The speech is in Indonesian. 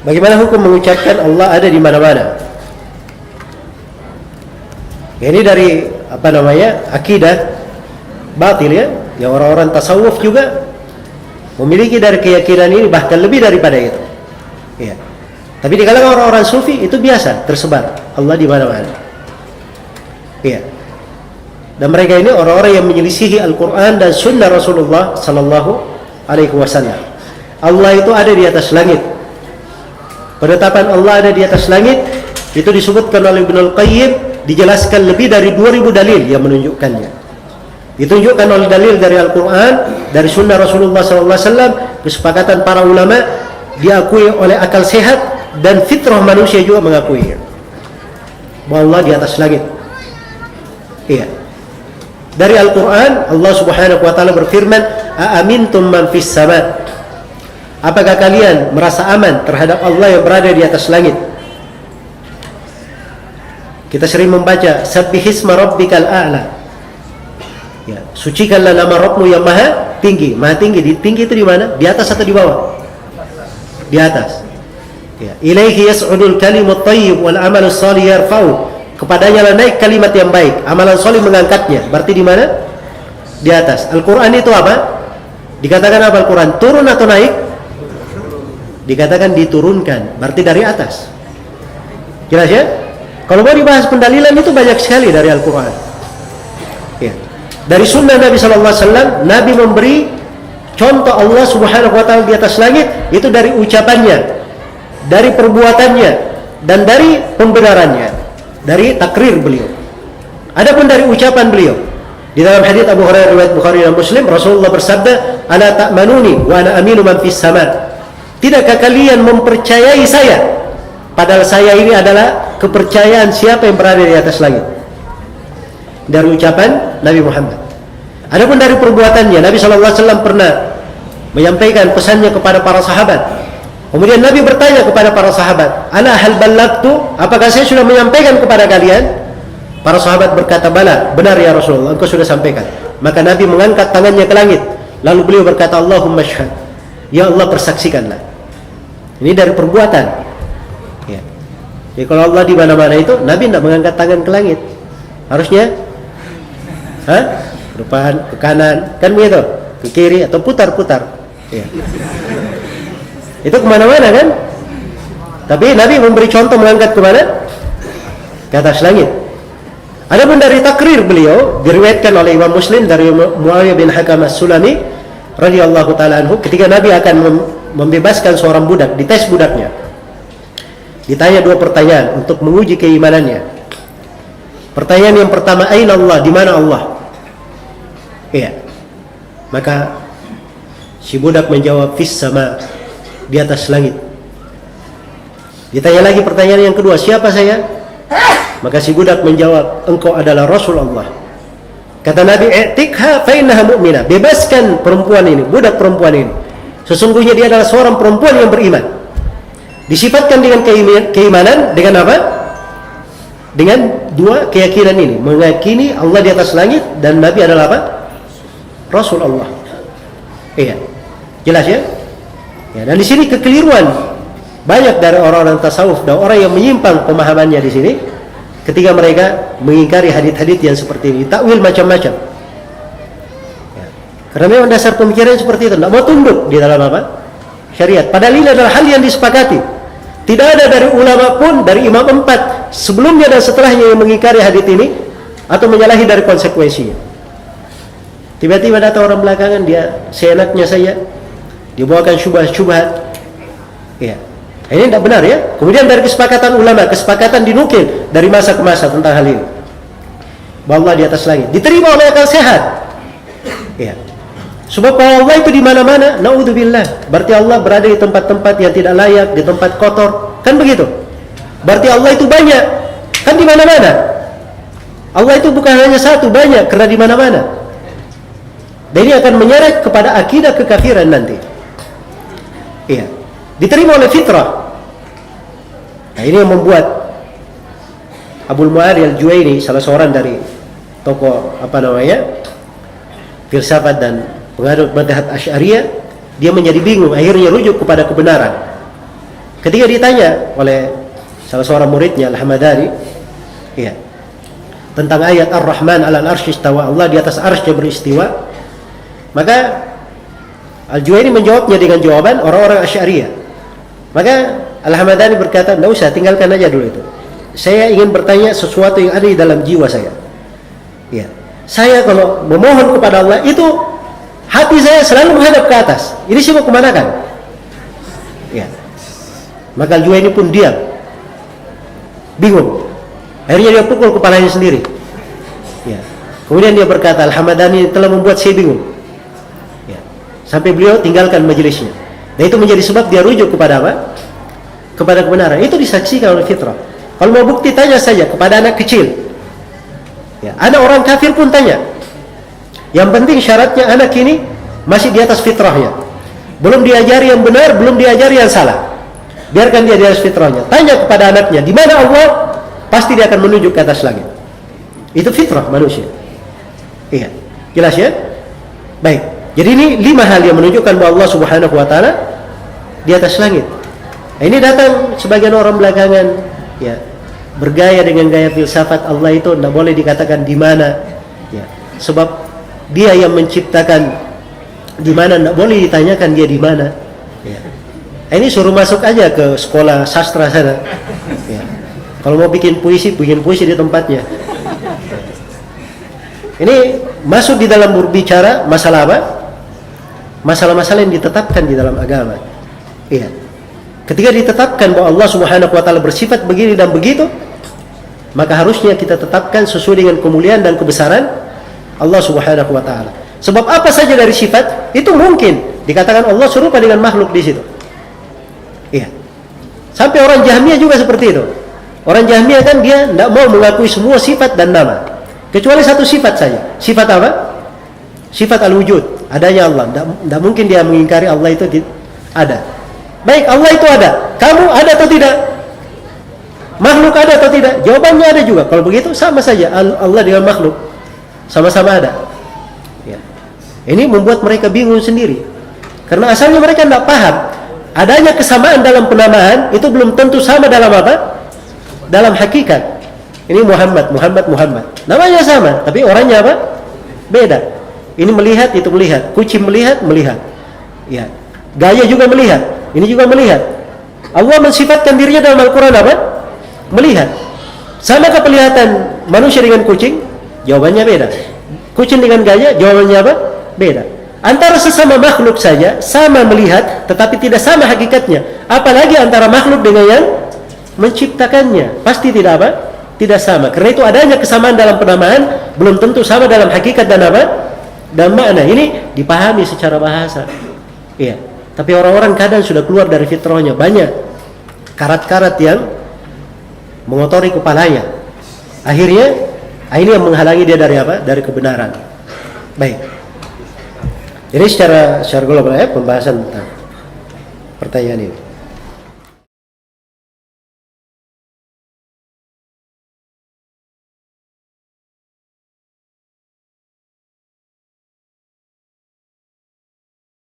Bagaimana hukum mengucapkan Allah ada di mana-mana? Ya, ini dari akidah batil ya. Yang orang-orang tasawuf juga memiliki dari keyakinan ini, bahkan lebih daripada itu. Ya. Tapi di kalangan orang-orang sufi itu biasa tersebar Allah di mana-mana. Ya. Dan mereka ini orang-orang yang menyelisihi Al-Quran dan Sunnah Rasulullah Sallallahu Alaihi Wasallam. Allah itu ada di atas langit. Penetapan Allah ada di atas langit itu disebutkan oleh Ibnul Qayyim, dijelaskan lebih dari 2000 dalil yang menunjukkannya. Ditunjukkan oleh dalil dari Al-Quran, dari Sunnah Rasulullah SAW, kesepakatan para ulama, diakui oleh akal sehat, dan fitrah manusia juga mengakuinya bahwa Allah di atas langit. Iya. Dari Al-Quran, Allah Subhanahu wa Ta'ala berfirman, "Aamintum man fis sama'." Apakah kalian merasa aman terhadap Allah yang berada di atas langit? Kita sering membaca, "Sabbihisma rabbikal a'la." Ya, sucikanlah nama Rabbmu yang maha tinggi. Maha tinggi, tinggi itu di mana? Di atas atau di bawah? Di atas. Ya, ilaihi yas'udul kalimut thayyib wal amalus shalih yarfa'u. Kepadanya lah naik kalimat yang baik, amalan saleh mengangkatnya. Berarti di mana? Di atas. Al-Quran itu apa? Dikatakan apa Al-Quran? Turun atau naik? Dikatakan diturunkan, berarti dari atas. Jelas ya? Kalau mau dibahas pendalilan itu banyak sekali dari Al-Quran. Ya. Dari Sunnah Nabi SAW, Nabi memberi contoh Allah Subhanahu Wa Taala di atas langit itu dari ucapannya, dari perbuatannya, dan dari pembenarannya, dari takrir beliau. Adapun dari ucapan beliau, di dalam hadits Abu Hurairah riwayat Bukhari dan Muslim, Rasulullah bersabda, "Ala ta'manuni wa ana aminu man fis sama'." Tidakkah kalian mempercayai saya? Padahal saya ini adalah kepercayaan siapa yang berada di atas langit. Dari ucapan Nabi Muhammad. Adapun dari perbuatannya, Nabi SAW pernah menyampaikan pesannya kepada para sahabat. Kemudian Nabi bertanya kepada para sahabat, "Ala hal ballagtu?" Apakah saya sudah menyampaikan kepada kalian? Para sahabat berkata, "Bala, benar ya Rasulullah, engkau sudah sampaikan." Maka Nabi mengangkat tangannya ke langit. Lalu beliau berkata, "Allahumma syhad." Ya Allah, persaksikanlah. Ini dari perbuatan. Ya. Jadi kalau Allah di mana-mana itu, Nabi tidak mengangkat tangan ke langit. Harusnya, ke depan, ke kanan, kan begitu, ke kiri atau putar-putar. Ya. Itu kemana-mana kan? Tapi Nabi memberi contoh mengangkat ke mana? Ke atas langit. Adapun dari takrir beliau diriwayatkan oleh Imam Muslim dari Muawiyah bin Hakam As-Sulami radhiyallahu taala anhu, ketika Nabi akan membebaskan seorang budak, dites budaknya. Ditanya dua pertanyaan untuk menguji keimanannya. Pertanyaan yang pertama, "Aina Allah?" Di mana Allah? Iya. Maka si budak menjawab, "Fis sama," di atas langit. Ditanya lagi pertanyaan yang kedua, "Siapa saya?" Maka si budak menjawab, "Engkau adalah Rasul Allah." Kata Nabi, "I'tikha fa innaha mu'minah." Bebaskan perempuan ini, budak perempuan ini. Sesungguhnya dia adalah seorang perempuan yang beriman. Disifatkan dengan keimanan dengan apa? Dengan dua keyakinan ini, meyakini Allah di atas langit dan Nabi adalah apa? Rasul Allah. Iya. Jelas ya? Ya, dan di sini kekeliruan banyak dari orang-orang tasawuf dan orang yang menyimpang pemahamannya di sini ketika mereka mengingkari hadits-hadits yang seperti ini, takwil macam-macam. Karena memang dasar pemikiran seperti itu, tidak mau tunduk di dalam apa? Syariat. Padahal ini adalah hal yang disepakati. Tidak ada dari ulama pun, dari imam 4 sebelumnya dan setelahnya yang mengingkari hadits ini atau menyalahi dari konsekuensinya. Tiba-tiba datang orang belakangan, dia seenaknya saja dibawakan syubhat-syubhat. Ya. Ini tidak benar ya. Kemudian dari kesepakatan ulama, kesepakatan dinukil dari masa ke masa tentang hal ini. Bahwa Allah di atas langit. Diterima oleh akal sehat. Ya. Sebab Allah itu di mana-mana, naudzubillah. Berarti Allah berada di tempat-tempat yang tidak layak, di tempat kotor, kan begitu? Berarti Allah itu banyak, kan di mana-mana. Allah itu bukan hanya satu, banyak, karena di mana-mana. Dan ini akan menyeret kepada akidah kekafiran nanti. Iya, diterima oleh fitrah. Nah, ini yang membuat Abul Mu'ari Al-Juwaini, salah seorang dari tokoh filsafat dan pengadut madhab Asy'ariyah, dia menjadi bingung, akhirnya rujuk kepada kebenaran. ketika ditanya oleh salah seorang muridnya Al-Hamadani, ya, tentang ayat Ar-Rahman 'alal arsy istawa, Allah di atas arsy beristiwa, maka Al-Juwaini menjawabnya dengan jawaban orang-orang Asy'ariyah. Maka Al-Hamadani berkata, "Enggak usah, tinggalkan aja dulu itu. Saya ingin bertanya sesuatu yang ada di dalam jiwa saya. Ya, saya kalau memohon kepada Allah itu hati saya selalu menghadap ke atas. Ini sih mau kemana kan?" Ya. Maka Al-Juwaini pun diam, bingung. Akhirnya dia pukul kepalanya sendiri. Ya. Kemudian dia berkata, "Al-Hamadani telah membuat saya bingung." Ya. Sampai beliau tinggalkan majelisnya. Dan itu menjadi sebab dia rujuk kepada apa? Kepada kebenaran. Itu disaksikan oleh fitrah. Kalau mau bukti, tanya saja kepada anak kecil. Ya. Anak orang kafir pun tanya. Yang penting syaratnya anak ini masih di atas fitrahnya. Belum diajari yang benar, belum diajari yang salah. Biarkan dia di atas fitrahnya. Tanya kepada anaknya, di mana Allah? Pasti dia akan menuju ke atas langit. Itu fitrah manusia. Iya, jelas ya? Baik. Jadi ini 5 hal yang menunjukkan bahwa Allah Subhanahu wa taala di atas langit. Nah, ini datang sebagian orang belakangan, ya, bergaya dengan gaya filsafat Allah itu tidak boleh dikatakan di mana, ya. Sebab dia yang menciptakan di mana, tidak boleh ditanyakan dia di mana. Ya. Ini suruh masuk aja ke sekolah sastra sana. Ya. Kalau mau bikin puisi di tempatnya. Ini masuk di dalam berbicara masalah apa? Masalah-masalah yang ditetapkan di dalam agama. Iya. Ketika ditetapkan bahwa Allah Subhanahu wa taala bersifat begini dan begitu, maka harusnya kita tetapkan sesuai dengan kemuliaan dan kebesaran Allah Subhanahu wa taala. Sebab apa saja dari sifat itu mungkin dikatakan Allah serupa dengan makhluk di situ. Iya. Sampai orang Jahmiyah juga seperti itu. Orang Jahmiyah kan dia tidak mau mengakui semua sifat dan nama, kecuali satu sifat saja. Sifat apa? Sifat al-wujud, adanya Allah. Tidak mungkin dia mengingkari Allah itu ada. Baik, Allah itu ada. Kamu ada atau tidak? Makhluk ada atau tidak? Jawabannya ada juga. Kalau begitu sama saja Allah dengan makhluk sama-sama ada. Ya. Ini membuat mereka bingung sendiri. Karena asalnya mereka tidak paham adanya kesamaan dalam penamaan itu belum tentu sama dalam apa? Dalam hakikat. Ini Muhammad. Namanya sama, tapi orangnya apa? Beda. Ini melihat, itu melihat. Kucing melihat. Ya. Gaya juga melihat. Ini juga melihat. Allah mensifatkan dirinya dalam Al-Quran apa? Melihat. Samakah penglihatan manusia dengan kucing? Jawabannya beda. Kucing dengan gaya? Jawabannya apa? Beda. Antara sesama makhluk saja sama melihat, tetapi tidak sama hakikatnya. Apalagi antara makhluk dengan yang menciptakannya, pasti tidak apa? Tidak sama. Karena itu adanya kesamaan dalam penamaan belum tentu sama dalam hakikat dan apa? Dan makna. Ini dipahami secara bahasa. Iya. Tapi orang-orang kadang sudah keluar dari fitrahnya, banyak karat-karat yang mengotori kepalanya. Akhirnya ini yang menghalangi dia dari apa? Dari kebenaran. Baik. Jadi secara global pembahasan tentang pertanyaan ini.